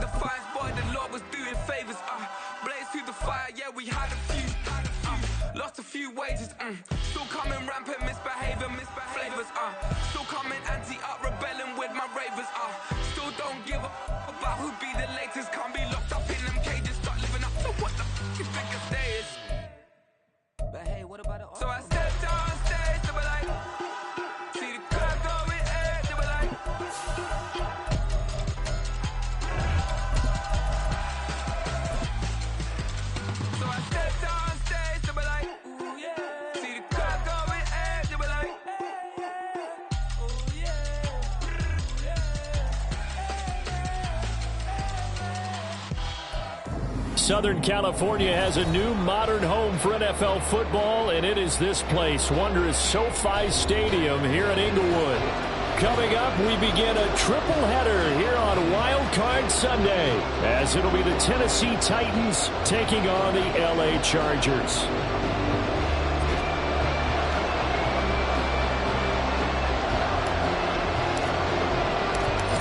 the fires, boy, the Lord was doing favors. Blaze through the fire, yeah, we had a few. Lost a few wages, still coming rampant, misbehavior, flavors, still coming anti-up, rebelling with my ravers, still don't give a about who be the latest, can't be locked up in them cages, start living up to what the f you think a day is. But hey, what about it? So I stepped on stage, they were like, see the crowd going air, they were like, so I stepped on stage, they were like, ooh yeah, see the crowd going air, they were like, ooh yeah, Southern California has a new modern home for NFL football, and it is this place, wondrous SoFi Stadium here in Inglewood. Coming up, we begin a triple header here on Wild Card Sunday, as it'll be the Tennessee Titans taking on the LA Chargers.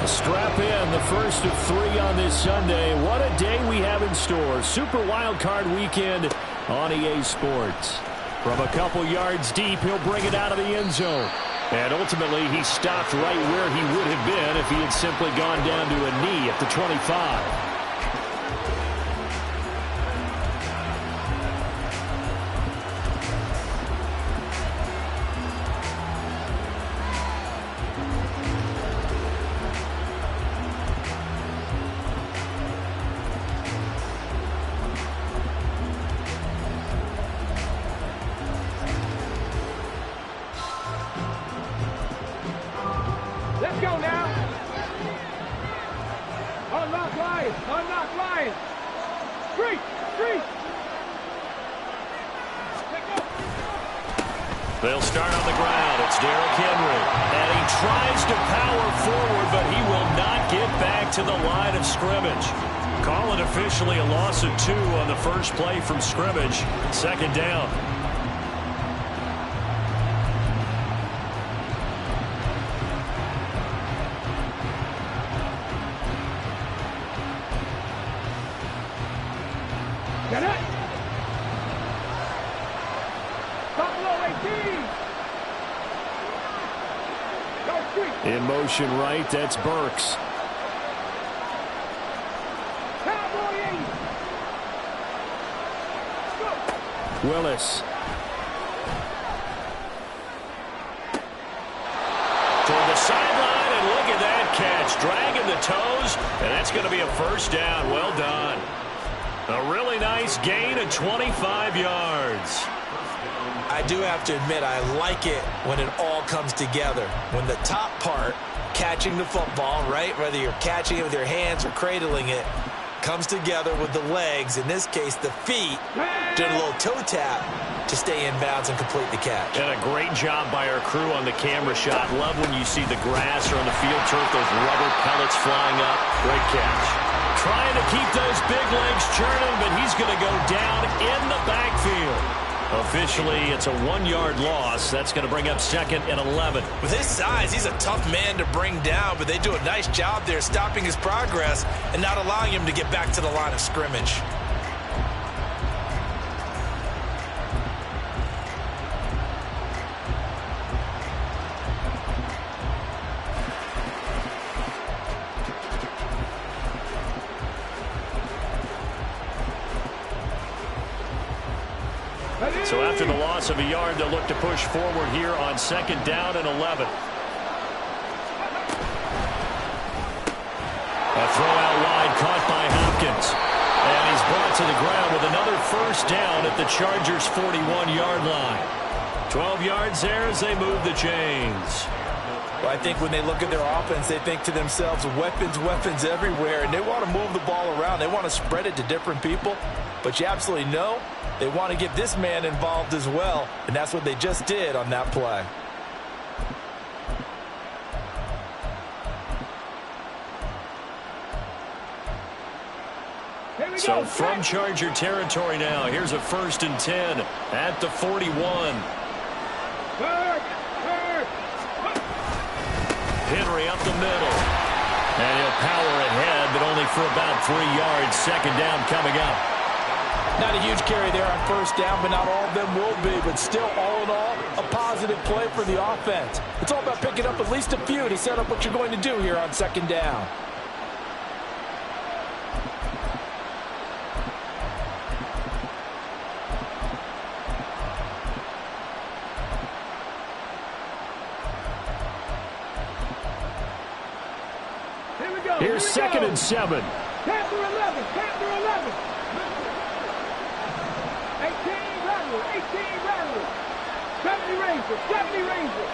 Strap in, the first of 3 on this Sunday. What a day we have in store. Super Wild Card Weekend on EA Sports. From a couple yards deep, he'll bring it out of the end zone. And ultimately, he stopped right where he would have been if he had simply gone down to a knee at the 25. Let's go now. Unlock Lions. Unlock Lions. Street. Street. They'll start on the ground. It's Derrick Henry. And he tries to power forward, but he will not get back to the line of scrimmage. Call it officially a loss of 2 on the first play from scrimmage. Second down. Get it. Buffalo 18. Go Street. In motion right, that's Burks. Cowboy 80. Go. Willis. Toward the sideline, and look at that catch. Dragging the toes, and that's going to be a first down. Well done. A really nice gain of 25 yards. I do have to admit, I like it when it all comes together. When the top part, catching the football, right, whether you're catching it with your hands or cradling it, comes together with the legs, in this case the feet, doing a little toe tap to stay in bounds and complete the catch. And a great job by our crew on the camera shot. Love when you see the grass or on the field turf, those rubber pellets flying up. Great catch. Trying to keep those big legs churning, but he's going to go down in the backfield. Officially, it's a 1-yard loss. That's going to bring up second and 11. With his size, he's a tough man to bring down, but they do a nice job there stopping his progress and not allowing him to get back to the line of scrimmage. So after the loss of a yard, they'll look to push forward here on second down and 11. A throw out wide caught by Hopkins. And he's brought to the ground with another first down at the Chargers' 41-yard line. 12 yards there as they move the chains. Well, I think when they look at their offense, they think to themselves, weapons, weapons everywhere, and they want to move the ball around. They want to spread it to different people, but you absolutely know they want to get this man involved as well, and that's what they just did on that play. So from Charger territory now, here's a 1st and 10 at the 41. Henry up the middle. And he'll power ahead, but only for about 3 yards. Second down coming up. Not a huge carry there on first down, but not all of them will be. But still, all in all, a positive play for the offense. It's all about picking up at least a few to set up what you're going to do here on second down. Here's second and 7. Panther 11, Panther 11. 18 Rattlers, 18 Rattlers. 70 Rangers, 70 Rangers.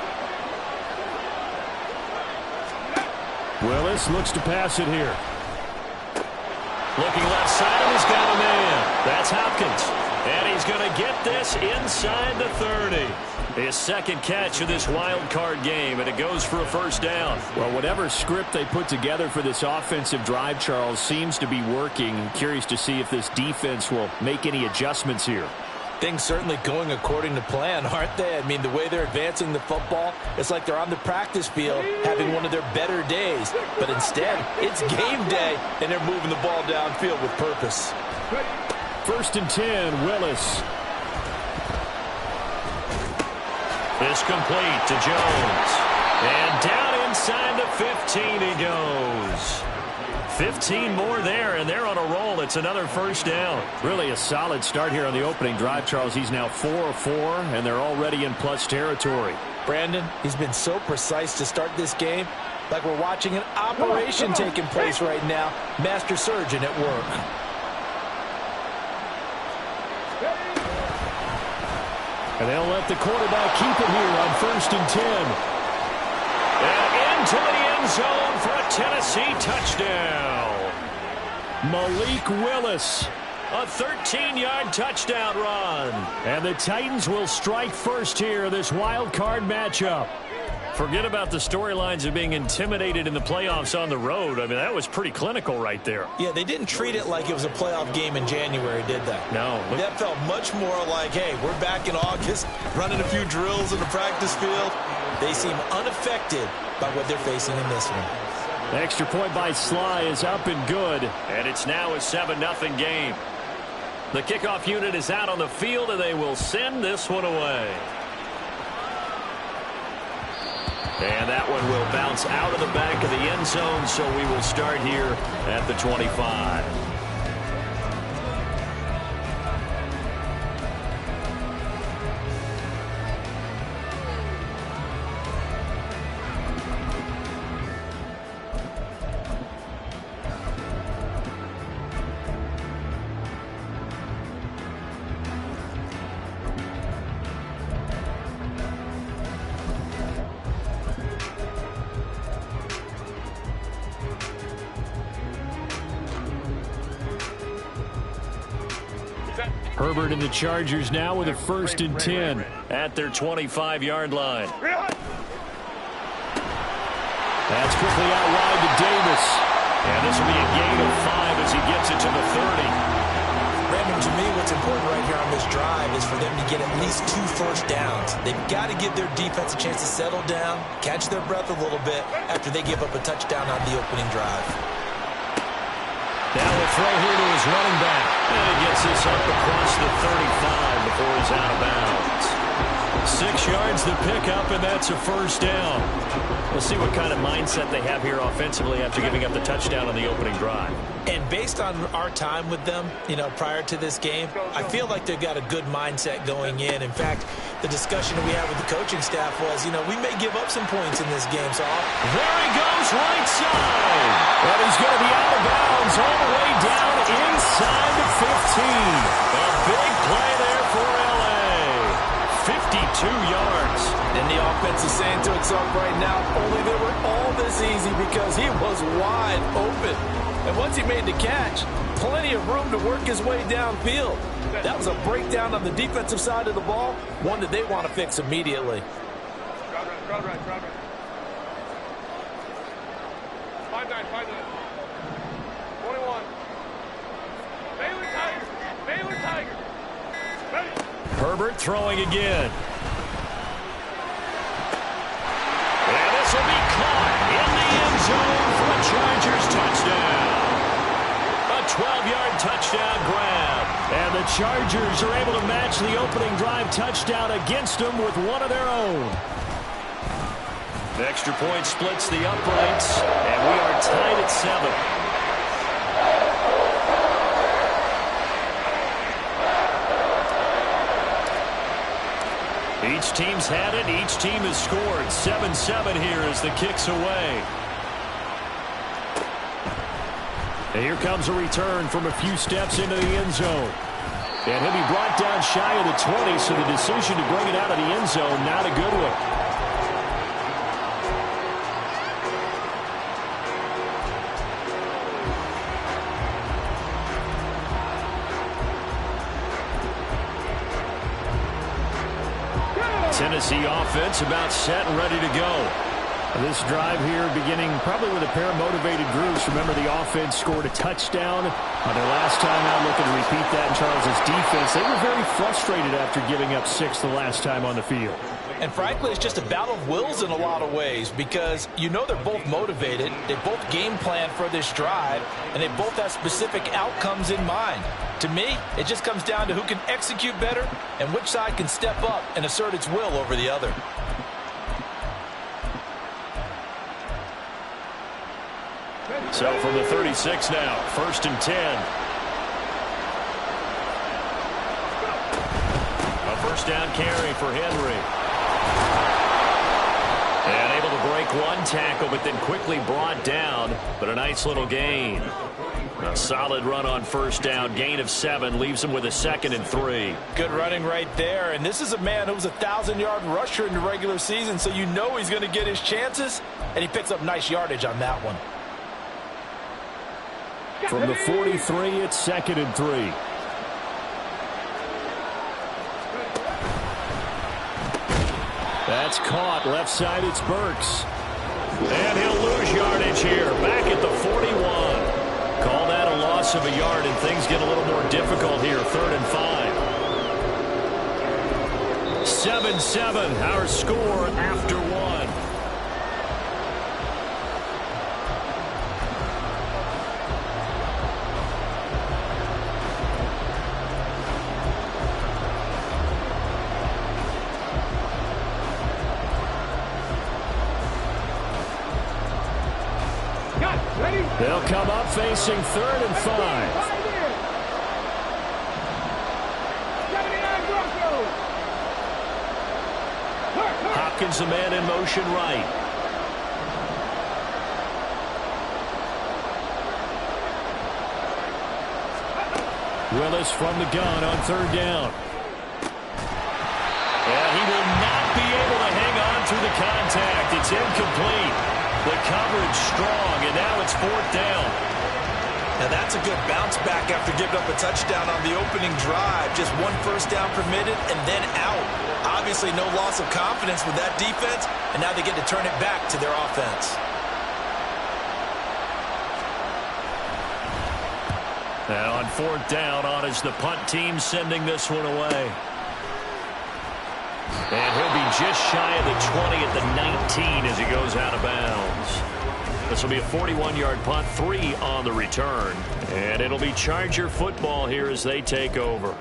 Willis looks to pass it here. Looking left side, he's got a man. That's Hopkins. And he's going to get this inside the 30. His second catch of this wild card game, and it goes for a first down. Well, whatever script they put together for this offensive drive, Charles, seems to be working. I'm curious to see if this defense will make any adjustments here. Things certainly going according to plan, aren't they? I mean, the way they're advancing the football, it's like they're on the practice field having one of their better days. But instead, it's game day, and they're moving the ball downfield with purpose. First and 10, Willis. This complete to Jones. And down inside the 15 he goes. 15 more there, and they're on a roll. It's another first down. Really a solid start here on the opening drive, Charles. He's now 4 of 4, and they're already in plus territory. Brandon, he's been so precise to start this game, like we're watching an operation taking place right now. Master surgeon at work. And they'll let the quarterback keep it here on first and 10. And into the end zone for a Tennessee touchdown. Malik Willis, a 13-yard touchdown run. And the Titans will strike first here in this wild card matchup. Forget about the storylines of being intimidated in the playoffs on the road. I mean, that was pretty clinical right there. Yeah, they didn't treat it like it was a playoff game in January, did they? No. That felt much more like, hey, we're back in August, running a few drills in the practice field. They seem unaffected by what they're facing in this one. The extra point by Sly is up and good. And it's now a 7-0 game. The kickoff unit is out on the field, and they will send this one away. And that one will bounce out of the back of the end zone, so we will start here at the 25. Herbert and the Chargers now with a first and 10 at their 25-yard line. That's quickly out wide to Davis. And this will be a gain of 5 as he gets it to the 30. Brandon, to me, what's important right here on this drive is for them to get at least 2 first downs. They've got to give their defense a chance to settle down, catch their breath a little bit after they give up a touchdown on the opening drive. Now the throw here to his running back. And he gets this up across the 35 before he's out of bounds. 6 yards the pickup, and that's a first down. We'll see what kind of mindset they have here offensively after giving up the touchdown on the opening drive. And based on our time with them, prior to this game, I feel like they've got a good mindset going in. In fact, the discussion we had with the coaching staff was, we may give up some points in this game. So there he goes right side. And he's going to be out of bounds all the way down inside the 15. A big play there for L.A. 52 yards. And the offense is saying to itself right now, only they were all this easy because he was wide open. And once he made the catch, plenty of room to work his way downfield. That was a breakdown on the defensive side of the ball, one that they want to fix immediately. Crowd right. 5-9. 21. Baylor Tiger. Ready. Herbert throwing again. And this will be caught in the end zone for a Chargers touchdown. 12-yard touchdown grab. And the Chargers are able to match the opening drive touchdown against them with one of their own. The extra point splits the uprights, and we are tied at 7. Each team's had it. Each team has scored. 7-7 here as the kick's away. And here comes a return from a few steps into the end zone. And he'll be brought down shy of the 20, so the decision to bring it out of the end zone, not a good one. Tennessee offense about set and ready to go. This drive here beginning probably with a pair of motivated groups. Remember, the offense scored a touchdown on their last time out, looking to repeat that in Charles's defense. They were very frustrated after giving up 6 the last time on the field. And frankly, it's just a battle of wills in a lot of ways, because you know they're both motivated, they both game plan for this drive, and they both have specific outcomes in mind. To me, it just comes down to who can execute better and which side can step up and assert its will over the other. So from the 36 now, 1st and 10. A first down carry for Henry. And able to break one tackle, but then quickly brought down. But a nice little gain. A solid run on first down. Gain of 7 leaves him with a 2nd and 3. Good running right there. And this is a man who was a 1,000-yard rusher in the regular season, so you know he's going to get his chances. And he picks up nice yardage on that one. From the 43, it's 2nd and 3. That's caught. Left side, it's Burks. And he'll lose yardage here. Back at the 41. Call that a loss of a yard, and things get a little more difficult here. 3rd and 5. 7-7, our score after 1. They'll come up facing 3rd and 5. Hopkins, the man in motion right. Willis from the gun on 3rd down. And he will not be able to hang on through the contact. It's incomplete. The coverage strong, and now it's 4th down. Now that's a good bounce back after giving up a touchdown on the opening drive. Just 1 first down permitted and then out. Obviously no loss of confidence with that defense, and now they get to turn it back to their offense. Now on 4th down, on is the punt team sending this one away. And he'll be just shy of the 20 at the 19 as he goes out of bounds. This will be a 41-yard punt, 3 on the return. And it'll be Charger football here as they take over.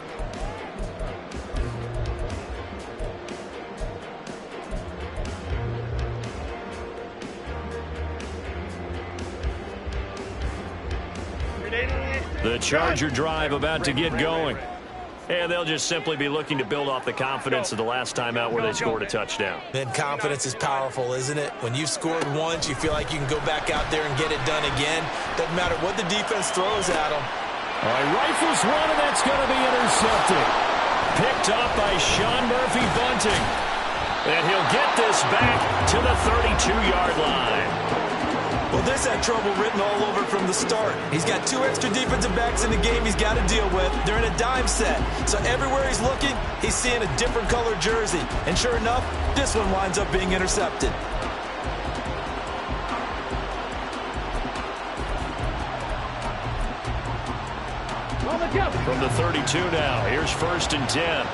The Charger drive about to get going. And they'll just simply be looking to build off the confidence of the last time out where they scored a touchdown. Then confidence is powerful, isn't it? When you've scored once, you feel like you can go back out there and get it done again. Doesn't matter what the defense throws at them. All right, rifles one, and that's going to be intercepted. Picked up by Sean Murphy-Bunting. And he'll get this back to the 32-yard line. Well, this had trouble written all over from the start. He's got 2 extra defensive backs in the game he's got to deal with. They're in a dime set. So everywhere he's looking, he's seeing a different color jersey. And sure enough, this one winds up being intercepted. From the 32 now, here's 1st and 10.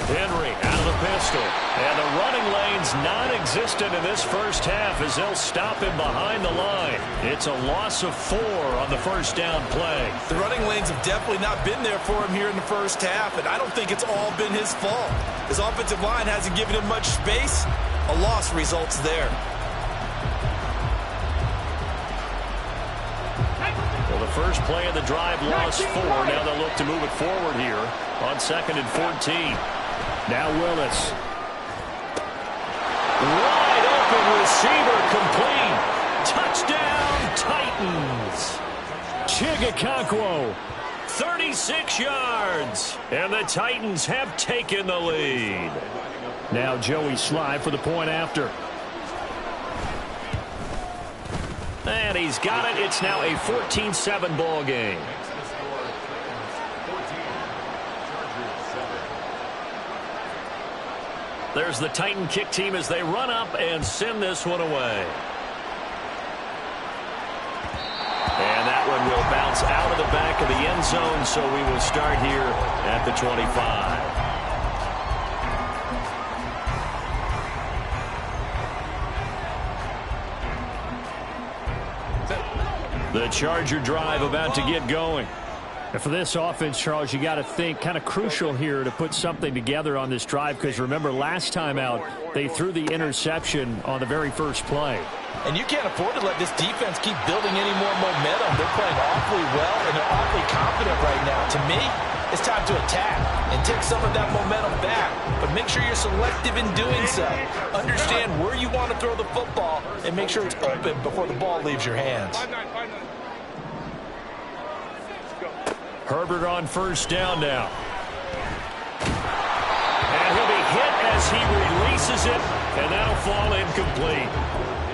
Henry out of the pistol. And the running running lanes non-existent in this first half as they'll stop him behind the line. It's a loss of 4 on the first down play. The running lanes have definitely not been there for him here in the first half, and I don't think it's all been his fault. His offensive line hasn't given him much space. A loss results there. Well, the first play of the drive lost 4. Now they'll look to move it forward here on 2nd and 14. Now Willis. Wide open receiver complete. Touchdown Titans. Chigakonkwo, 36 yards. And the Titans have taken the lead. Now Joey Sly for the point after. And he's got it. It's now a 14-7 ball game. There's the Titan kick team as they run up and send this one away. And that one will bounce out of the back of the end zone, so we will start here at the 25. The Charger drive about to get going. And for this offense, Charles, you got to think kind of crucial here to put something together on this drive, because remember last time out they threw the interception on the very first play. And you can't afford to let this defense keep building any more momentum. They're playing awfully well, and they're awfully confident right now. To me, it's time to attack and take some of that momentum back. But make sure you're selective in doing so. Understand where you want to throw the football and make sure it's open before the ball leaves your hands. Herbert on first down now. And he'll be hit as he releases it, and that'll fall incomplete.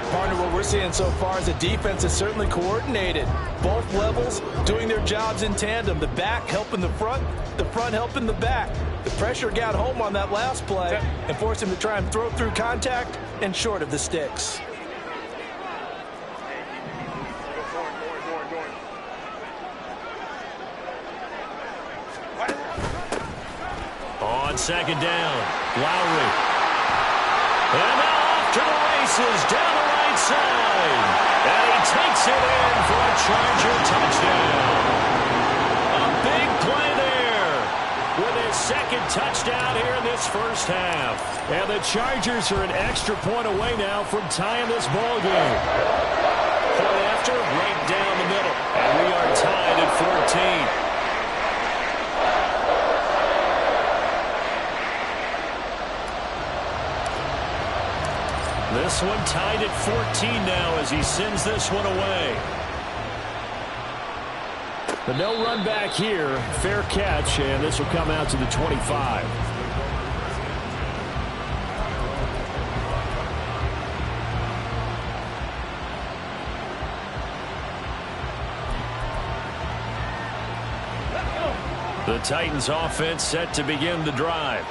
Partner, what we're seeing so far is the defense is certainly coordinated. Both levels doing their jobs in tandem. The back helping the front helping the back. The pressure got home on that last play and forced him to try and throw through contact and short of the sticks. On second down, Lowry. And now off to the races down the right side. And he takes it in for a Charger touchdown. A big play there with his second touchdown here in this first half. And the Chargers are an extra point away now from tying this ball game. Point after, right down the middle. And we are tied at 14. This one tied at 14 now as he sends this one away. But no run back here. Fair catch, and this will come out to the 25. The Titans offense set to begin the drive.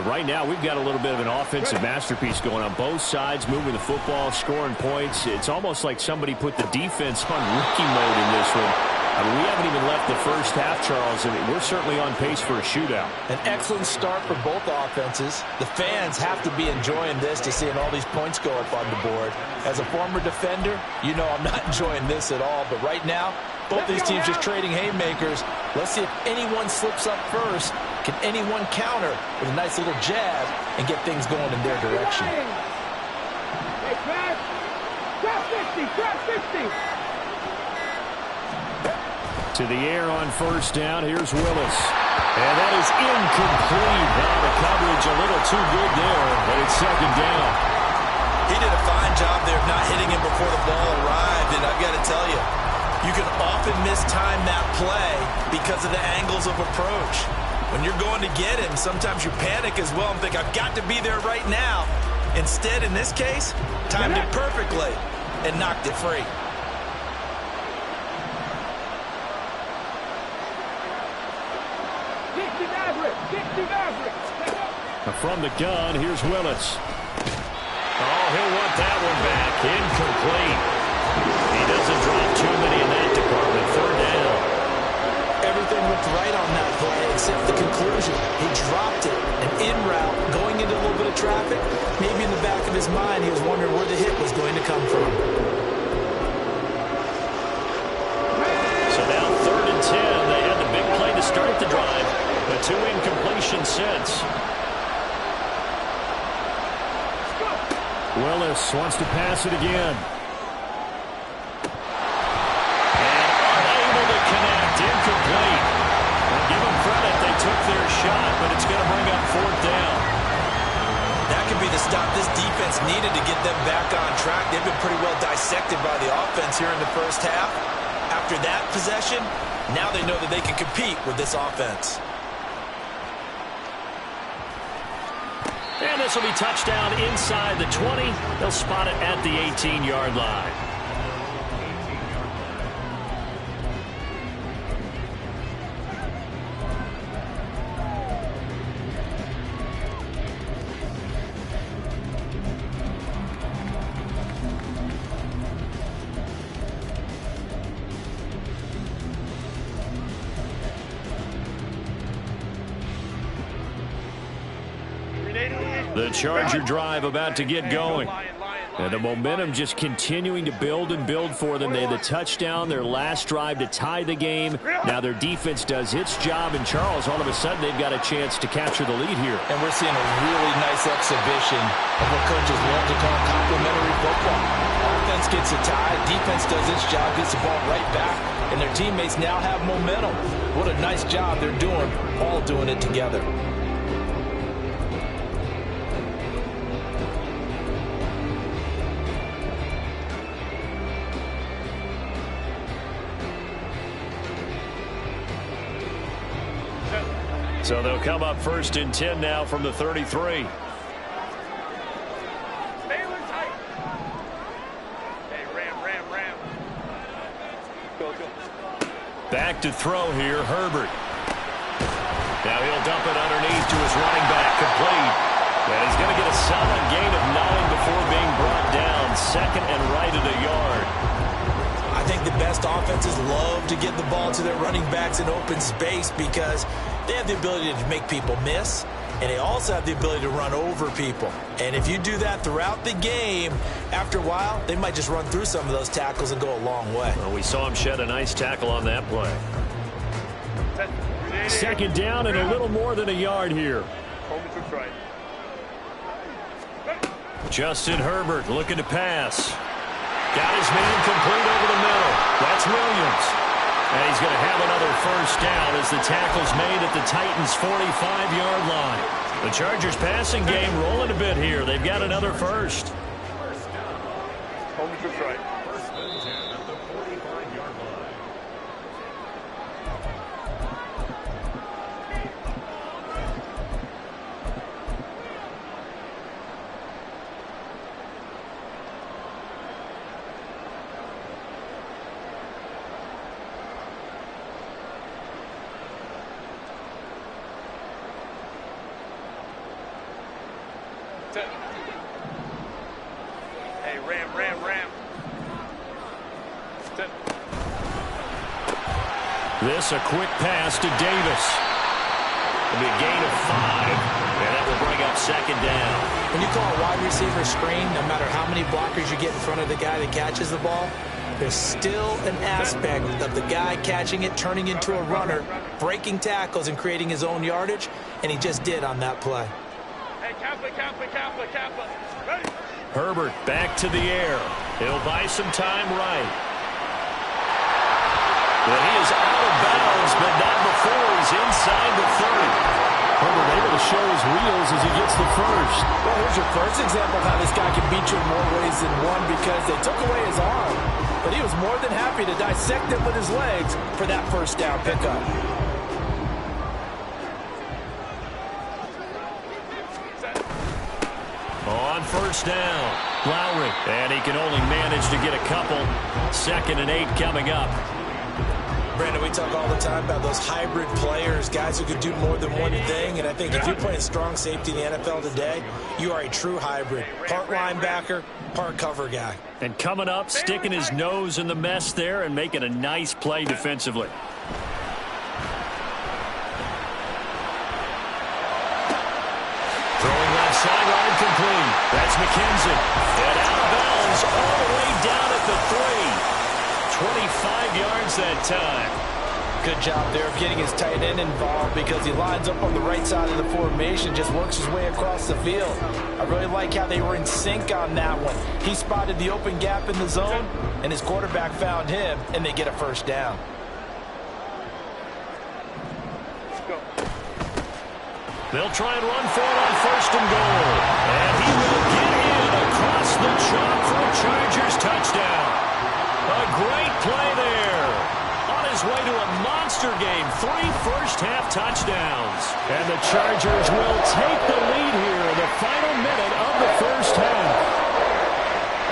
Right now, we've got a little bit of an offensive masterpiece going on both sides, moving the football, scoring points. It's almost like somebody put the defense on rookie mode in this one. I mean, we haven't even left the first half, Charles, and we're certainly on pace for a shootout. An excellent start for both offenses. The fans have to be enjoying this to seeing all these points go up on the board. As a former defender, you know I'm not enjoying this at all. But right now, both these teams just trading haymakers. Let's see if anyone slips up first. Can anyone counter with a nice little jab and get things going in their direction? Hey, pass. Trap 50, trap 50. To the air on first down. Here's Willis. And that is incomplete. Now the coverage a little too good there, but it's second down. He did a fine job there of not hitting him before the ball arrived, and I've got to tell you, you can often mistime that play because of the angles of approach. When you're going to get him, sometimes you panic as well and think, I've got to be there right now. Instead, in this case, timed it perfectly and knocked it free. From the gun, here's Willis. Oh, he'll want that one back. Incomplete. He doesn't drop too many in that department. Third down. Everything Everything looked right on that play except the conclusion. He dropped it, and en route, going into a little bit of traffic. Maybe in the back of his mind, he was wondering where the hit was going to come from. So now 3rd and 10. They had the big play to start the drive, but 2 incompletions since. Willis wants to pass it again. Incomplete. Well, give them credit. They took their shot, but it's going to bring up 4th down. That could be the stop this defense needed to get them back on track. They've been pretty well dissected by the offense here in the first half. After that possession, now they know that they can compete with this offense. And this will be touchdown inside the 20. They'll spot it at the 18-yard line. The Charger drive about to get going. And the momentum just continuing to build and build for them. They had the touchdown, their last drive to tie the game. Now their defense does its job. And Charles, all of a sudden, they've got a chance to capture the lead here. And we're seeing a really nice exhibition of what coaches love to call complementary football. Offense gets a tie, defense does its job, gets the ball right back, and their teammates now have momentum. What a nice job they're doing, all doing it together. So they'll come up 1st and 10 now from the 33. Back to throw here, Herbert. Now he'll dump it underneath to his running back, complete. And he's going to get a solid gain of 9 before being brought down. 2nd and right at a yard. I think the best offenses love to get the ball to their running backs in open space because they have the ability to make people miss, and they also have the ability to run over people. And if you do that throughout the game, after a while, they might just run through some of those tackles and go a long way. Well, we saw him shed a nice tackle on that play. 2nd down and a little more than a yard here. Justin Herbert looking to pass. Got his man complete over the middle. That's Williams. And he's going to have another 1st down as the tackle's made at the Titans' 45-yard line. The Chargers passing game rolling a bit here. They've got another 1st. Home to try. Hey, Ram. This a quick pass to Davis. It'll be a gain of 5, and that will bring up 2nd down. When you call a wide receiver screen, no matter how many blockers you get in front of the guy that catches the ball, there's still an aspect of the guy catching it, turning into a runner, breaking tackles and creating his own yardage, and he just did on that play. Hey, Kappa. Ready? Herbert back to the air. He'll buy some time right. Well, he is out of bounds, but not before he's inside the 30. Herbert able to show his wheels as he gets the 1st. Well, here's your first example of how this guy can beat you in more ways than one because they took away his arm. But he was more than happy to dissect it with his legs for that 1st down pickup. On 1st down, Lowry. And he can only manage to get a couple. 2nd and 8 coming up. Brandon, we talk all the time about those hybrid players, guys who can do more than one thing. And I think if you're playing strong safety in the NFL today, you are a true hybrid. Part linebacker, part cover guy. And coming up, sticking his nose in the mess there and making a nice play defensively. McKenzie. And out of bounds all the way down at the 3. 25 yards that time. Good job there of getting his tight end involved because he lines up on the right side of the formation, just works his way across the field. I really like how they were in sync on that one. He spotted the open gap in the zone, and his quarterback found him, and they get a first down. They'll try and run for it on 1st and goal. And he will get in across the chalk for a Chargers touchdown. A great play there. On his way to a monster game. 3 first-half touchdowns. And the Chargers will take the lead here in the final minute of the first half.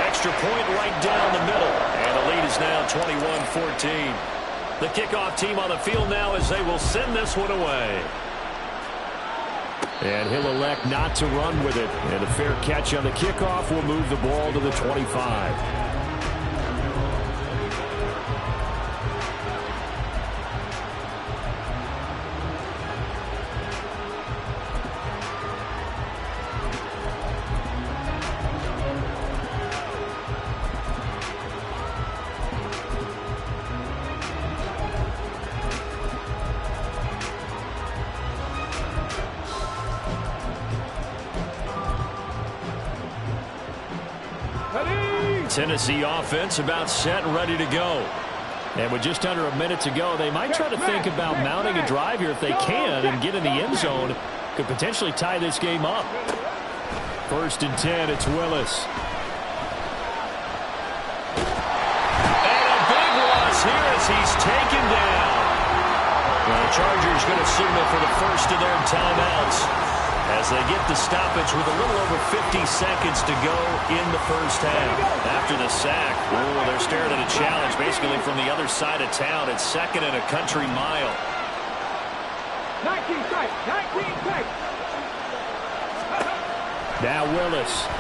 Extra point right down the middle. And the lead is now 21-14. The kickoff team on the field now as they will send this one away. And he'll elect not to run with it. And a fair catch on the kickoff will move the ball to the 25. Tennessee offense about set and ready to go. And with just under a minute to go, they might try to think about mounting a drive here if they can and get in the end zone. Could potentially tie this game up. 1st and 10, it's Willis. And a big loss here as he's taken down. Well, the Chargers going to signal for the first of their timeouts as they get the stoppage with a little over 50 seconds to go in the first half. After the sack, they're staring at a challenge basically from the other side of town. It's 2nd and a country mile. 19 strikes, 19 strikes. Now Willis.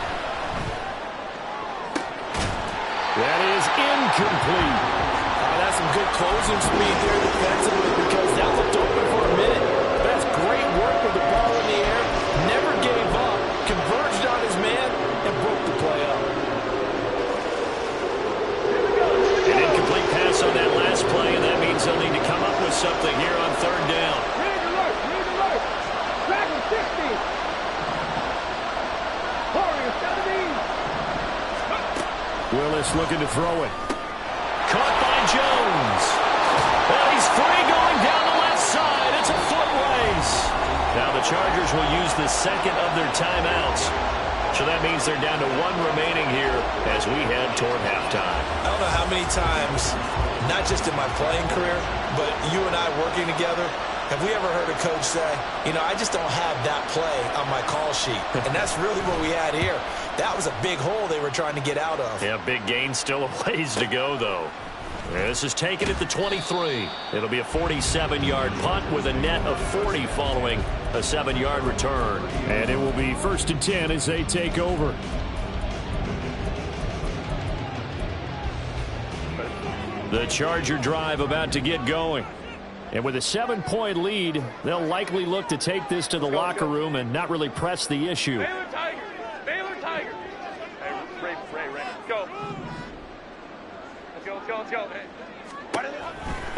That is incomplete. That's some good closing speed there defensively because that looked open for a minute. That's great work with the ball in the air. Never gave up, converged on his man, and broke the play up. An incomplete pass on that last play, and that means they'll need to come up with something here on 3rd down. Read alert, read alert. Dragon 60. Warrior 17. Willis looking to throw it. Caught by Jones. Well, he's free going down the left side. It's a foot race. Now the Chargers will use the 2nd of their timeouts. So that means they're down to 1 remaining here as we head toward halftime. I don't know how many times, not just in my playing career, but you and I working together, have we ever heard a coach say, you know, I just don't have that play on my call sheet. And that's really what we had here. That was a big hole they were trying to get out of. Yeah, big gain, still a ways to go, though. This is taken at the 23. It'll be a 47-yard punt with a net of 40 following a 7-yard return. And it will be 1st and 10 as they take over. The Charger drive about to get going. And with a 7-point lead, they'll likely look to take this to the locker room and not really press the issue. Baylor Tigers. Baylor Tigers. Hey, Ray. Go. Let's go. Hey.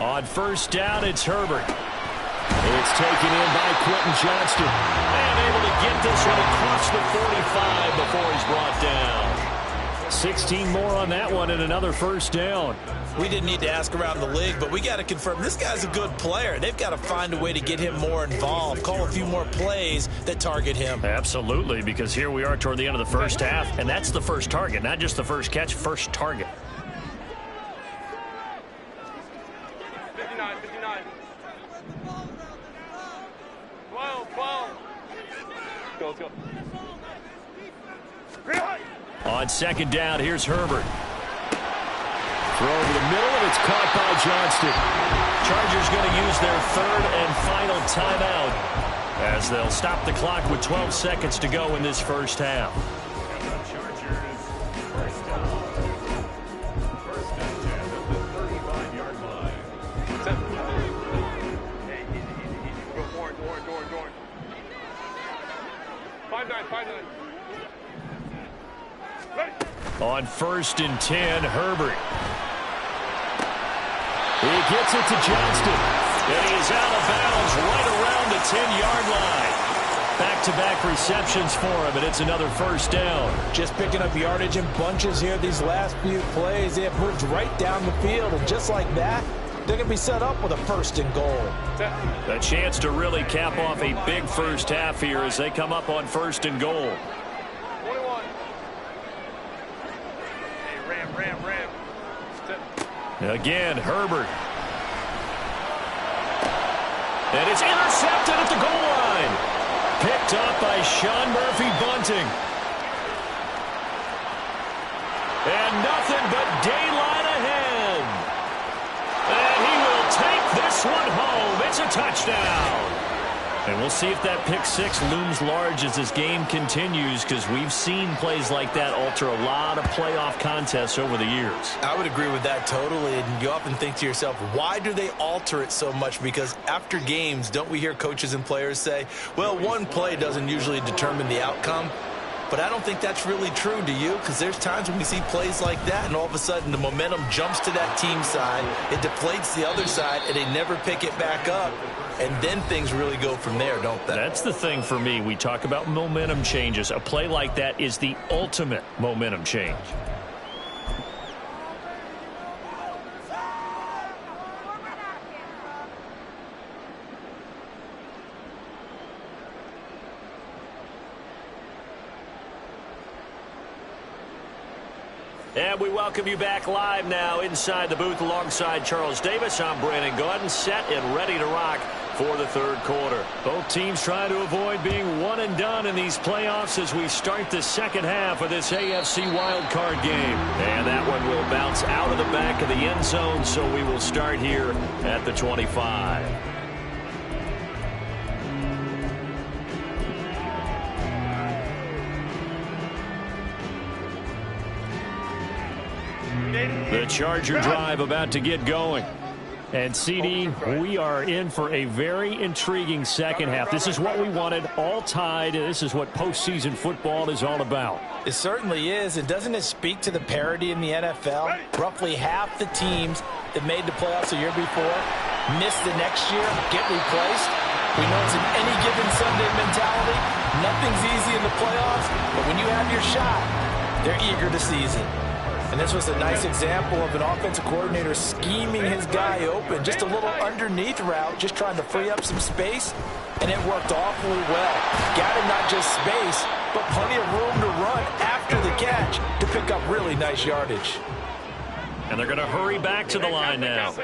On 1st down, it's Herbert. It's taken in by Quentin Johnston. And able to get this one across the 45 before he's brought down. 16 more on that one and another 1st down. We didn't need to ask around the league, but we got to confirm this guy's a good player. They've got to find a way to get him more involved, call a few more plays that target him. Absolutely, because here we are toward the end of the first half, and that's the first target, not just the first catch, first target. 59. 12. Let's go. On 2nd down, here's Herbert. Throw over the middle, and it's caught by Johnston. Chargers going to use their 3rd and final timeout as they'll stop the clock with 12 seconds to go in this first half. On 1st and 10, Herbert. He gets it to Johnston. And he is out of bounds right around the 10-yard line. Back-to-back receptions for him, and it's another first down. Just picking up yardage in bunches here these last few plays. They have moved right down the field, and just like that, they're going to be set up with a 1st and goal. A chance to really cap off a big first half here as they come up on 1st and goal. 21. Hey, Ram. Again, Herbert. And it's intercepted at the goal line. Picked up by Sean Murphy-Bunting. And nothing but daylight ahead. And he will take this one home. It's a touchdown. And we'll see if that pick six looms large as this game continues, because we've seen plays like that alter a lot of playoff contests over the years. I would agree with that totally. And you often think to yourself, why do they alter it so much? Because after games, don't we hear coaches and players say, well, one play doesn't usually determine the outcome? But I don't think that's really true, do you? Because there's times when we see plays like that, and all of a sudden the momentum jumps to that team side, it deflates the other side, and they never pick it back up. And then things really go from there, don't they? That's the thing for me. We talk about momentum changes. A play like that is the ultimate momentum change. And we welcome you back live now inside the booth alongside Charles Davis. I'm Brandon Gaudin, set and ready to rock for the third quarter. Both teams trying to avoid being one and done in these playoffs as we start the second half of this AFC wildcard game. And that one will bounce out of the back of the end zone, so we will start here at the 25. The Charger drive about to get going. And, CD, we are in for a very intriguing second half. This is what we wanted, all tied. This is what postseason football is all about. It certainly is. And doesn't it speak to the parity in the NFL? Roughly half the teams that made the playoffs the year before miss the next year, get replaced. We know it's an any given Sunday mentality. Nothing's easy in the playoffs, but when you have your shot, they're eager to seize it. And this was a nice example of an offensive coordinator scheming his guy open. Just a little underneath route, just trying to free up some space, and it worked awfully well. Got him not just space, but plenty of room to run after the catch to pick up really nice yardage. And they're going to hurry back to the line now.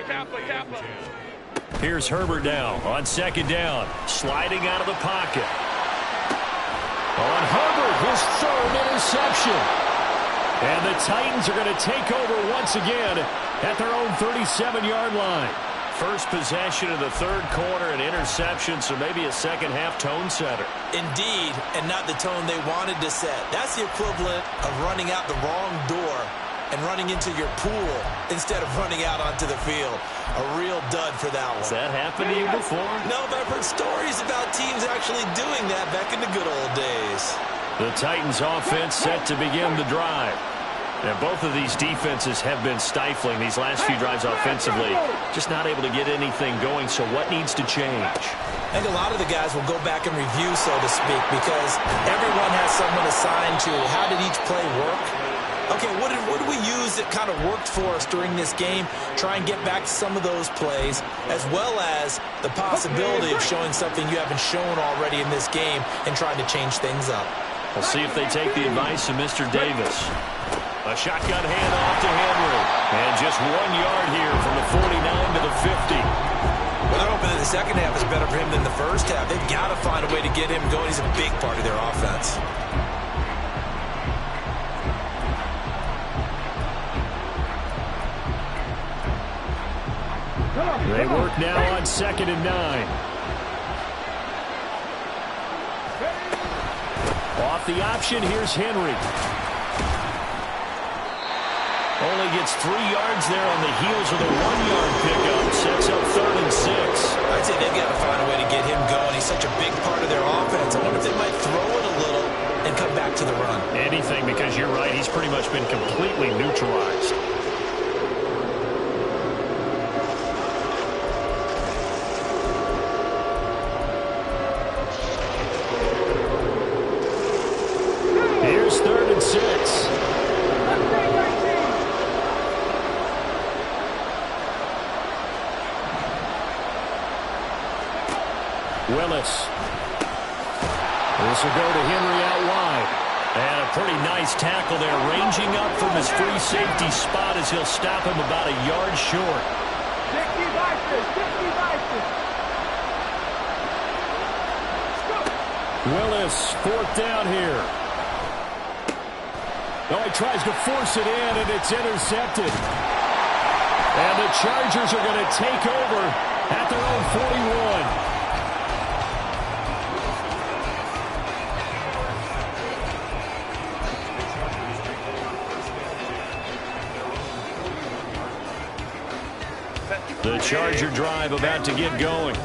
Here's Herbert now on second down, sliding out of the pocket. On Herbert, his third interception. And the Titans are going to take over once again at their own 37-yard line. First possession of the third quarter, an interception, so maybe a second-half tone setter. Indeed, and not the tone they wanted to set. That's the equivalent of running out the wrong door and running into your pool instead of running out onto the field. A real dud for that one. Has that happened to you before? No, but I've heard stories about teams actually doing that back in the good old days. The Titans offense set to begin the drive. And both of these defenses have been stifling these last few drives offensively. Just not able to get anything going, so what needs to change? I think a lot of the guys will go back and review, so to speak, because everyone has someone assigned to how did each play work. Okay, what did we use that kind of worked for us during this game? Try and get back to some of those plays, as well as the possibility of showing something you haven't shown already in this game and trying to change things up. We'll see if they take the advice of Mr. Davis. A shotgun handoff to Henry. And just 1 yard here from the 49 to the 50. Well, they're hoping that the second half is better for him than the first half. They've got to find a way to get him going. He's a big part of their offense. They work now on 2nd and 9. Off the option, here's Henry. Only gets 3 yards there on the heels of the 1 yard pickup. Sets up 3rd and 6. I'd say they've got to find a way to get him going. He's such a big part of their offense. I wonder if they might throw it a little and come back to the run. Anything, because you're right, he's pretty much been completely neutralized. Here's 3rd and 6. Willis. This will go to Henry out wide. And a pretty nice tackle there, ranging up from his free safety spot as he'll stop him about a yard short. Willis, 4th down here. Oh, he tries to force it in, and it's intercepted. And the Chargers are going to take over at their own 41. The Charger drive about to get going.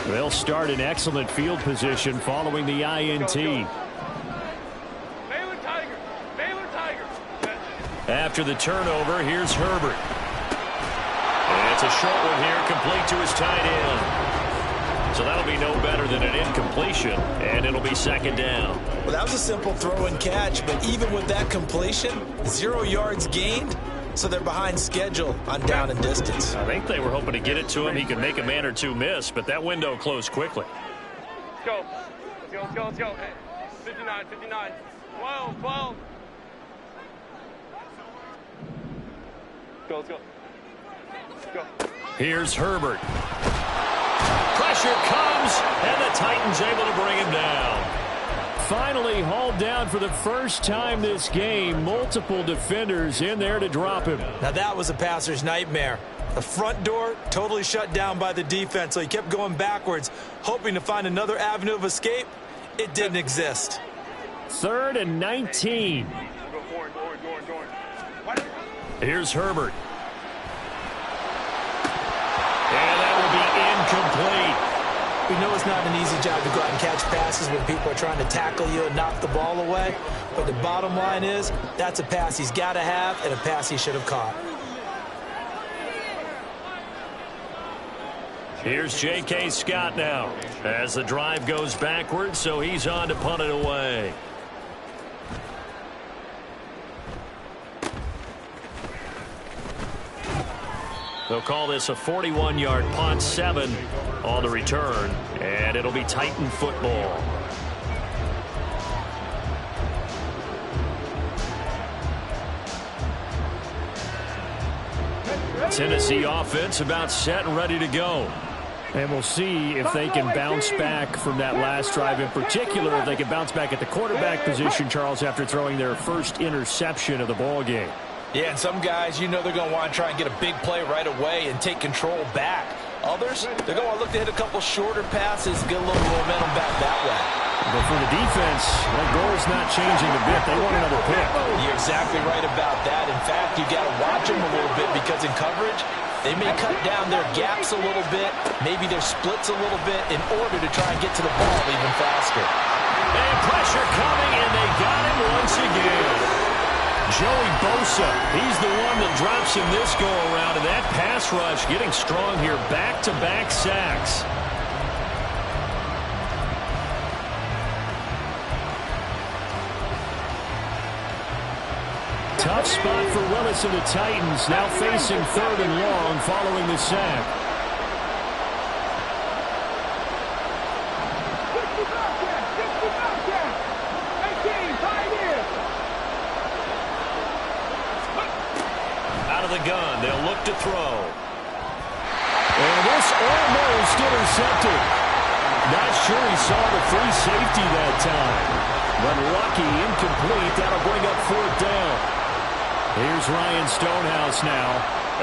They'll start in excellent field position following the INT. After the turnover, here's Herbert. And it's a short one here, complete to his tight end. So that'll be no better than an incompletion, and it'll be 2nd down. Well, that was a simple throw and catch, but even with that completion, 0 yards gained. So they're behind schedule on down and distance. I think they were hoping to get it to him. He could make a man or two miss, but that window closed quickly. Let's go. Let's go. Hey, 59. 12. Let's go. Here's Herbert. Pressure comes, and the Titans able to bring him down. Finally hauled down for the first time this game. Multiple defenders in there to drop him. Now that was a passer's nightmare. The front door totally shut down by the defense, so he kept going backwards, hoping to find another avenue of escape. It didn't exist. 3rd and 19. Here's Herbert. And that will be incomplete. We know it's not an easy job to go out and catch passes when people are trying to tackle you and knock the ball away. But the bottom line is, that's a pass he's got to have and a pass he should have caught. Here's J.K. Scott now as the drive goes backwards, so he's on to punt it away. They'll call this a 41-yard punt, 7 on the return, and it'll be Titan football. Tennessee offense about set and ready to go. And we'll see if they can bounce back from that last drive. In particular, if they can bounce back at the quarterback position, Charles, after throwing their first interception of the ball game. Yeah, and some guys, you know they're going to want to try and get a big play right away and take control back. Others, they're going to look to hit a couple shorter passes, get a little momentum back that way. But for the defense, that goal's not changing a bit. They want another pick. You're exactly right about that. In fact, you got to watch them a little bit because in coverage, they may cut down their gaps a little bit, maybe their splits a little bit in order to try and get to the ball even faster. And pressure coming, and they got him once again. Joey Bosa, he's the one that drops him this go-around, and that pass rush getting strong here. Back-to-back sacks. Tough spot for Willis and the Titans, now facing 3rd and long following the sack. The gun, they'll look to throw. And this almost intercepted. Not sure he saw the free safety that time. But lucky, incomplete. That'll bring up 4th down. Here's Ryan Stonehouse now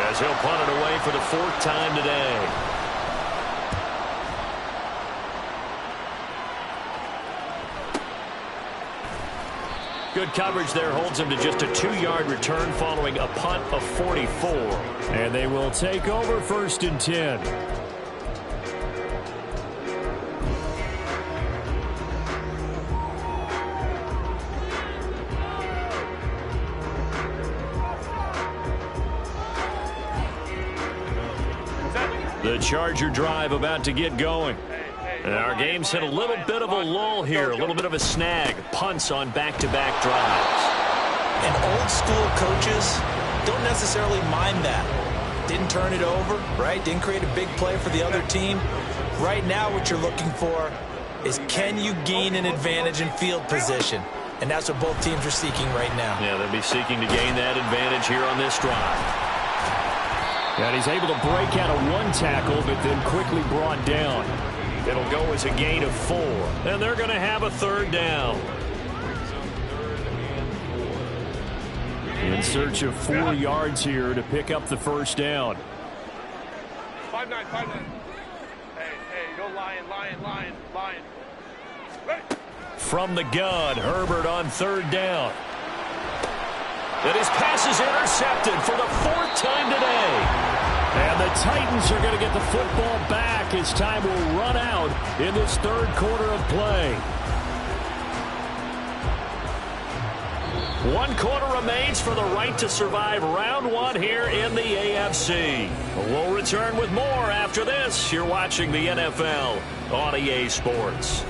as he'll punt it away for the 4th time today. Good coverage there holds him to just a 2-yard return following a punt of 44. And they will take over 1st and 10. The Charger drive about to get going. And our game's hit a little bit of a lull here, a little bit of a snag. Punts on back-to-back drives. And old school coaches don't necessarily mind that. Didn't turn it over, right? Didn't create a big play for the other team. Right now what you're looking for is, can you gain an advantage in field position? And that's what both teams are seeking right now. Yeah, they'll be seeking to gain that advantage here on this drive. And he's able to break out of one tackle, but then quickly brought down. It'll go as a gain of 4. And they're going to have a third down. In search of 4 yards here to pick up the first down. 5-9, 5-9. Hey, go lion. Ready. From the gun, Herbert on third down. And his pass is intercepted for the 4th time today. And the Titans are going to get the football back as time will run out in this third quarter of play. 1 quarter remains for the right to survive round 1 here in the AFC. We'll return with more after this. You're watching the NFL on EA Sports.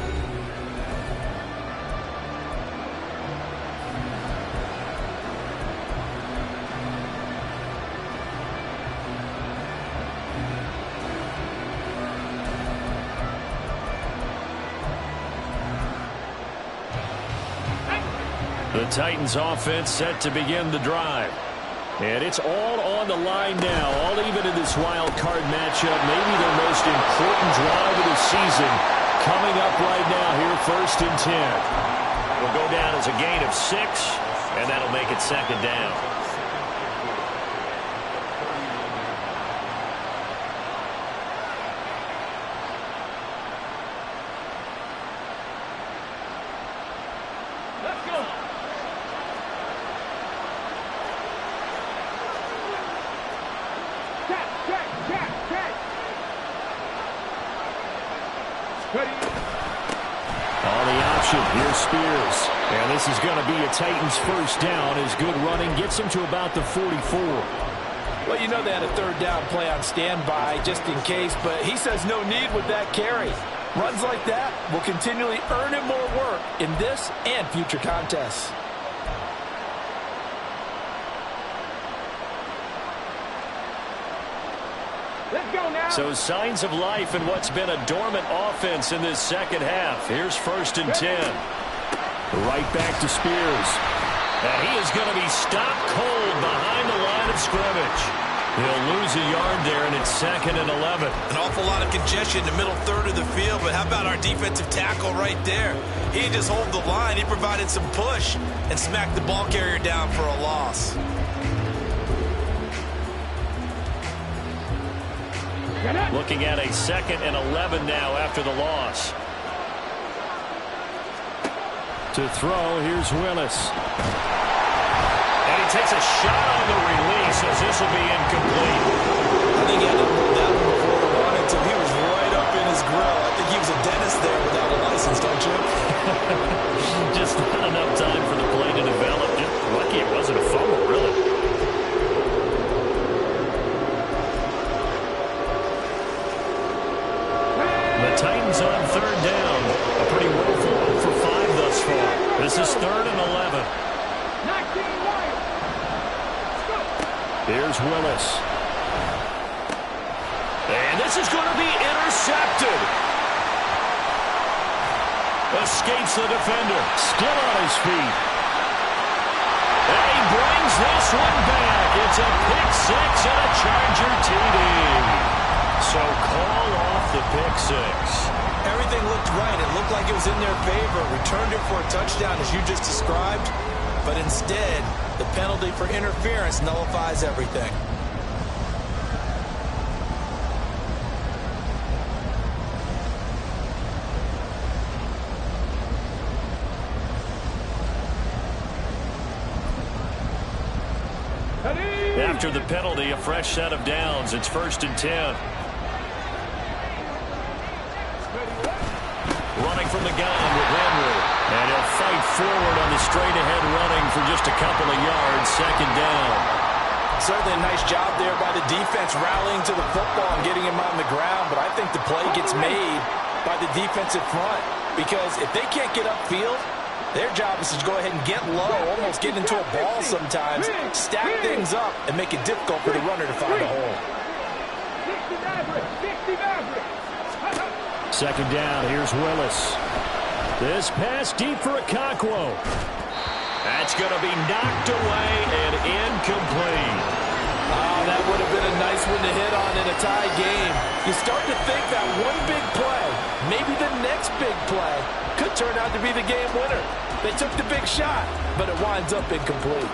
The Titans offense set to begin the drive. And it's all on the line now, all even in this wild card matchup. Maybe their most important drive of the season coming up right now here, 1st and 10. It'll go down as a gain of 6, and that'll make it 2nd down. On the option, here's Spears. And this is going to be a Titans first down as good running gets him to about the 44. Well, you know they had a 3rd down play on standby just in case, but he says no need with that carry. Runs like that will continually earn him more work in this and future contests. Let's go now. So signs of life in what's been a dormant offense in this second half. Here's 1st and 10. Right back to Spears. And he is going to be stopped cold behind the line of scrimmage. He'll lose a yard there, and it's 2nd and 11. An awful lot of congestion in the middle third of the field, but how about our defensive tackle right there? He didn't just hold the line. He provided some push and smacked the ball carrier down for a loss. Looking at a 2nd and 11 now after the loss. To throw, here's Willis. And he takes a shot on the release as this will be incomplete. I think he had to hold that one before the run until he was right up in his grill. I think he was a dentist there without a license, don't you? Just not enough time for the play to develop. Just lucky it wasn't a fumble, really. The Titans on 3rd down. A pretty woeful 0 for 5 thus far. This is 3rd and 11. Here's Willis. And this is going to be intercepted. Escapes the defender. Still on his feet. And he brings this one back. It's a pick 6 and a Charger TD. So call off the pick 6. Everything looked right. It looked like it was in their favor. Returned it for a touchdown, as you just described. But instead, the penalty for interference nullifies everything. After the penalty, a fresh set of downs. It's 1st and 10. Running from the gun with Henry. And he'll fight forward on the straight-ahead running for just a couple of yards. 2nd down. Certainly a nice job there by the defense rallying to the football and getting him on the ground, but I think the play gets made by the defensive front because if they can't get upfield, their job is to go ahead and get low, almost get into a ball sometimes, stack things up, and make it difficult for the runner to find a hole. Second down, here's Willis. This pass deep for Okonkwo. That's going to be knocked away and incomplete. Oh, that would have been a nice one to hit on in a tie game. You start to think that one big play, maybe the next big play, could turn out to be the game winner. They took the big shot, but it winds up incomplete.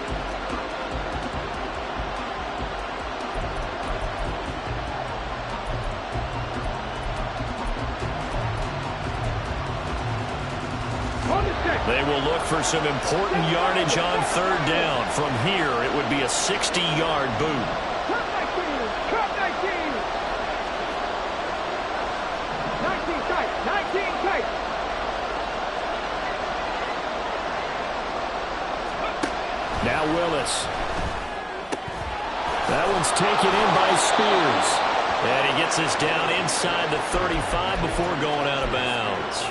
They will look for some important yardage on third down. From here, it would be a 60-yard boot. Cut 19. 19 tight. Now Willis. That one's taken in by Spears. And he gets us down inside the 35 before going out of bounds.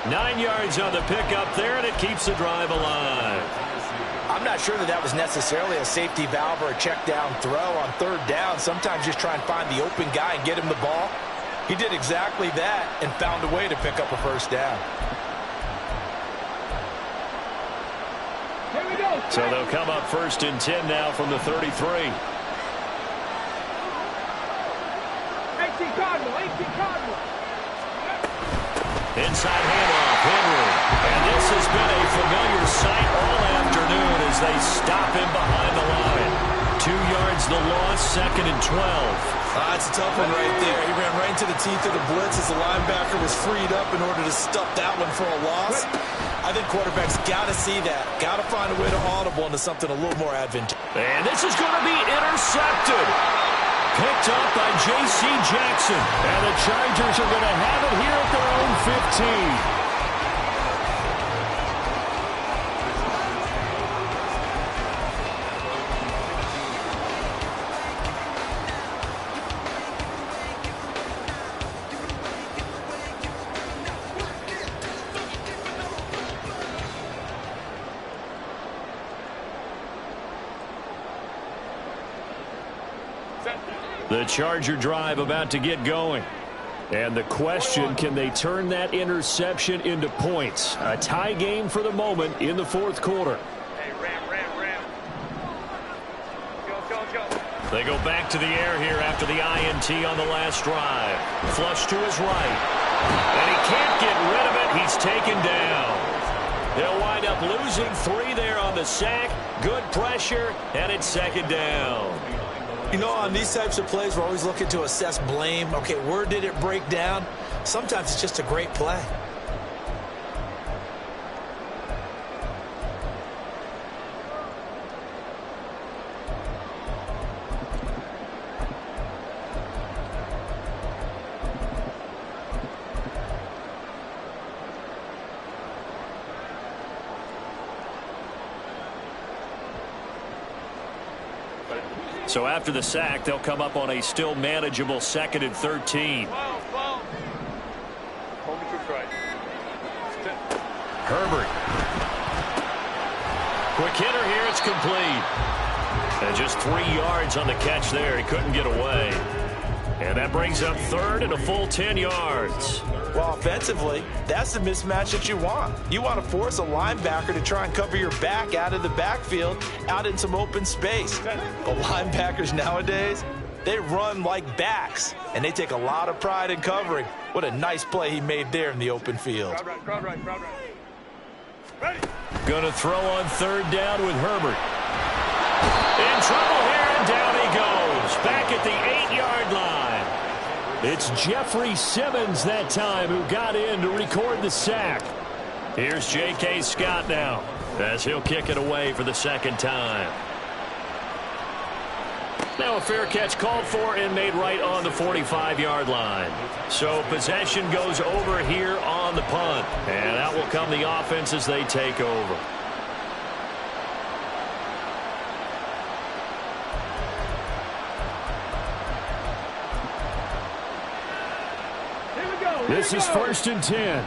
9 yards on the pickup there, and it keeps the drive alive. I'm not sure that was necessarily a safety valve or a check down throw on third down. Sometimes just try and find the open guy and get him the ball. He did exactly that and found a way to pick up a first down. Here we go. So they'll come up 1st and 10 now from the 33. 18 Cardinal. Inside handoff, Henry. And this has been a familiar sight all afternoon as they stop him behind the line. 2 yards the loss, 2nd and 12. That's a tough one right there. He ran right into the teeth of the blitz as the linebacker was freed up in order to stuff that one for a loss. I think quarterbacks got to see that. Got to find a way to audible into something a little more advantageous. And this is going to be intercepted. Picked up by J.C. Jackson. And the Chargers are going to have it here at their own 15. The Charger drive about to get going. And the question, can they turn that interception into points? A tie game for the moment in the 4th quarter. Hey, Ram. Go. They go back to the air here after the INT on the last drive. Flush to his right. And he can't get rid of it. He's taken down. They'll wind up losing 3 there on the sack. Good pressure, and it's 2nd down. You know, on these types of plays, we're always looking to assess blame. Okay, where did it break down? Sometimes it's just a great play. So after the sack, they'll come up on a still manageable 2nd and 13. Herbert. Quick hitter here. It's complete. And just 3 yards on the catch there. He couldn't get away. And that brings up 3rd and a full 10 yards. Well, offensively, that's the mismatch that you want. You want to force a linebacker to try and cover your back out of the backfield, out in some open space. But linebackers nowadays, they run like backs, and they take a lot of pride in covering. What a nice play he made there in the open field. Crowd right. Ready. Going to throw on 3rd down with Herbert. In trouble here, and down he goes. Back at the 8-yard line. It's Jeffrey Simmons that time who got in to record the sack. Here's J.K. Scott now as he'll kick it away for the 2nd time. Now a fair catch called for and made right on the 45-yard line. So possession goes over here on the punt. And out will come the offense as they take over. This is 1st and 10.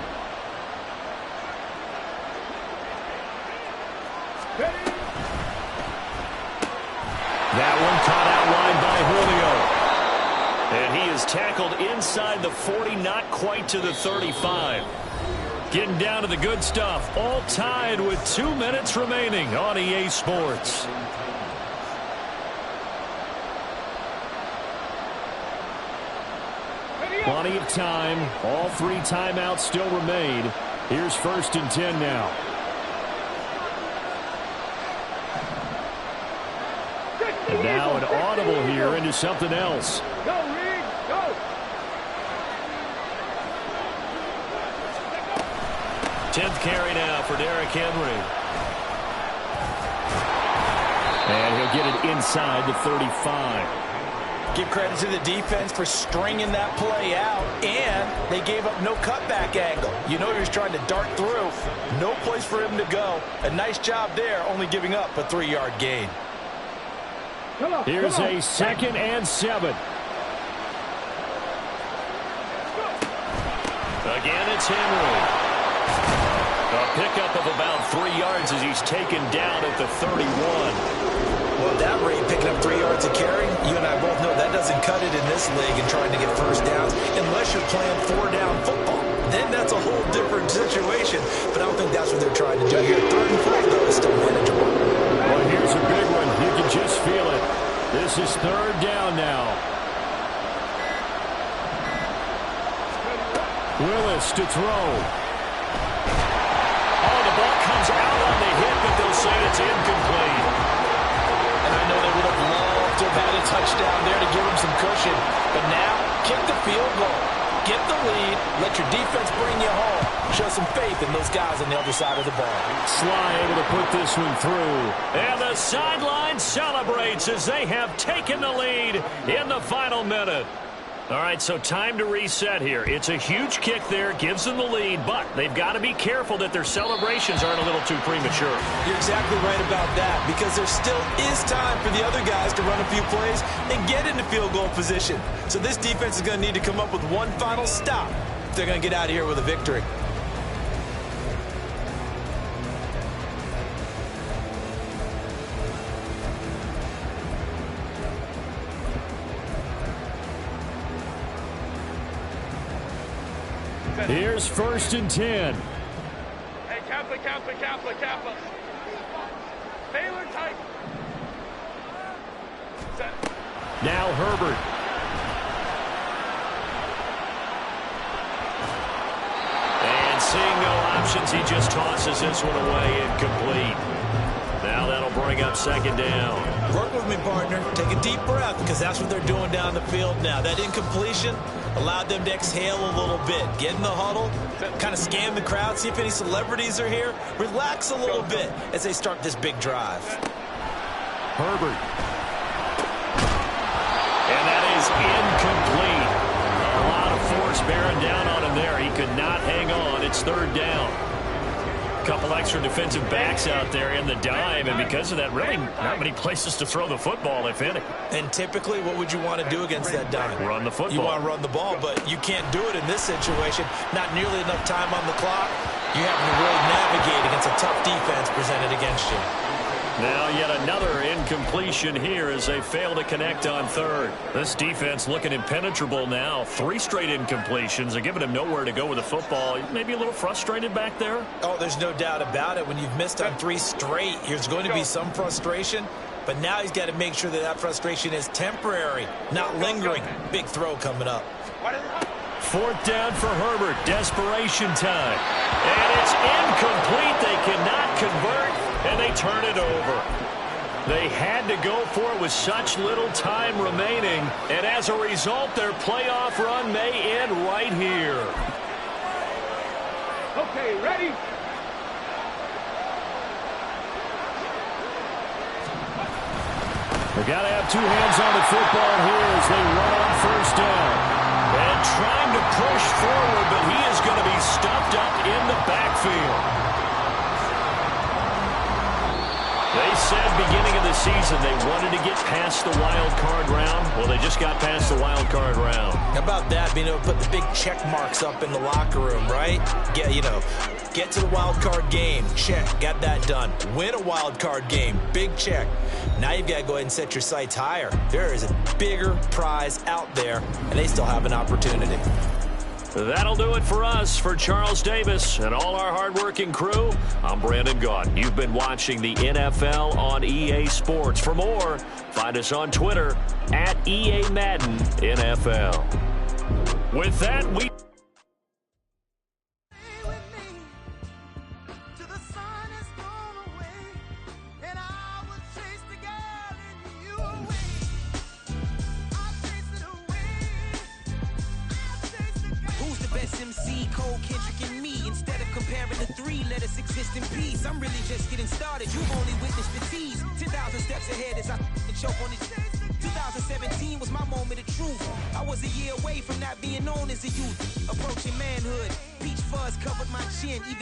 That one caught out wide by Julio. And he is tackled inside the 40, not quite to the 35. Getting down to the good stuff. All tied with 2 minutes remaining on EA Sports. Plenty of time. All 3 timeouts still remain. Here's 1st and 10 now. And now an audible here into something else. Go, Reed, go. 10th carry now for Derrick Henry. And he'll get it inside the 35. Give credit to the defense for stringing that play out, and they gave up no cutback angle. You know he was trying to dart through. No place for him to go. A nice job there, only giving up a 3-yard gain. Here's a 2nd and 7. Again, it's Henry. A pickup of about 3 yards as he's taken down at the 31. Well, at that rate, picking up 3 yards a carry, you and I both know that doesn't cut it in this league and trying to get first downs unless you're playing 4-down football. Then that's a whole different situation, but I don't think that's what they're trying to do here. 3rd and 4, though, is still manageable. Well, here's a big one. You can just feel it. This is 3rd down now. Willis to throw. Oh, the ball comes out on the hit, but they'll say it's incomplete. And I know they would have loved to have had a touchdown there to give them some cushion. But now, kick the field goal. Get the lead. Let your defense bring you home. Show some faith in those guys on the other side of the ball. Sly able to put this one through. And the sideline celebrates as they have taken the lead in the final minute. All right, so time to reset here. It's a huge kick there, gives them the lead, but they've got to be careful that their celebrations aren't a little too premature. You're exactly right about that, because there still is time for the other guys to run a few plays and get into field goal position. So this defense is going to need to come up with one final stop if they're going to get out of here with a victory. Here's 1st and 10. Hey, Kappa. Baylor tight. Set. Now Herbert. And seeing no options, he just tosses this one away, incomplete. Now that'll bring up 2nd down. Work with me, partner. Take a deep breath, because that's what they're doing down the field now. That incompletion allowed them to exhale a little bit. Get in the huddle, kind of scan the crowd, see if any celebrities are here. Relax a little bit as they start this big drive. Herbert. And that is incomplete. A lot of force bearing down on him there. He could not hang on. It's 3rd down. Couple extra defensive backs out there in the dime, and because of that, really not many places to throw the football, if any. And typically, what would you want to do against that dime? Run the football. You want to run the ball, but you can't do it in this situation. Not nearly enough time on the clock. You have to really navigate against a tough defense presented against you. Now yet another incompletion here as they fail to connect on 3rd. This defense looking impenetrable now. 3 straight incompletions are giving him nowhere to go with the football. Maybe a little frustrated back there. Oh, there's no doubt about it. When you've missed on 3 straight, there's going to be some frustration. But now he's got to make sure that that frustration is temporary, not lingering. Big throw coming up. 4th down for Herbert. Desperation time. And it's incomplete. They cannot convert, and they turn it over. They had to go for it with such little time remaining, and as a result, their playoff run may end right here. Okay, ready? They've got to have 2 hands on the football here as they run on 1st down. And trying to push forward, but he is going to be stuffed up in the backfield. They said beginning of the season they wanted to get past the wild card round. Well, they just got past the wild card round. How about that, being able to put the big check marks up in the locker room, right? Get to the wild card game. Check. Got that done. Win a wild card game. Big check. Now you've got to go ahead and set your sights higher. There is a bigger prize out there, and they still have an opportunity. That'll do it for us. For Charles Davis and all our hardworking crew, I'm Brandon Gaudin. You've been watching the NFL on EA Sports. For more, find us on Twitter at EA Madden NFL. With that, we... MC, Cole, Kendrick, and me. Instead of comparing the three, let us exist in peace. I'm really just getting started. You've only witnessed the tease. 10,000 steps ahead as I choke on it. 2017 was my moment of truth. I was a year away from not being known as a youth. Approaching manhood. Peach fuzz covered my chin. Even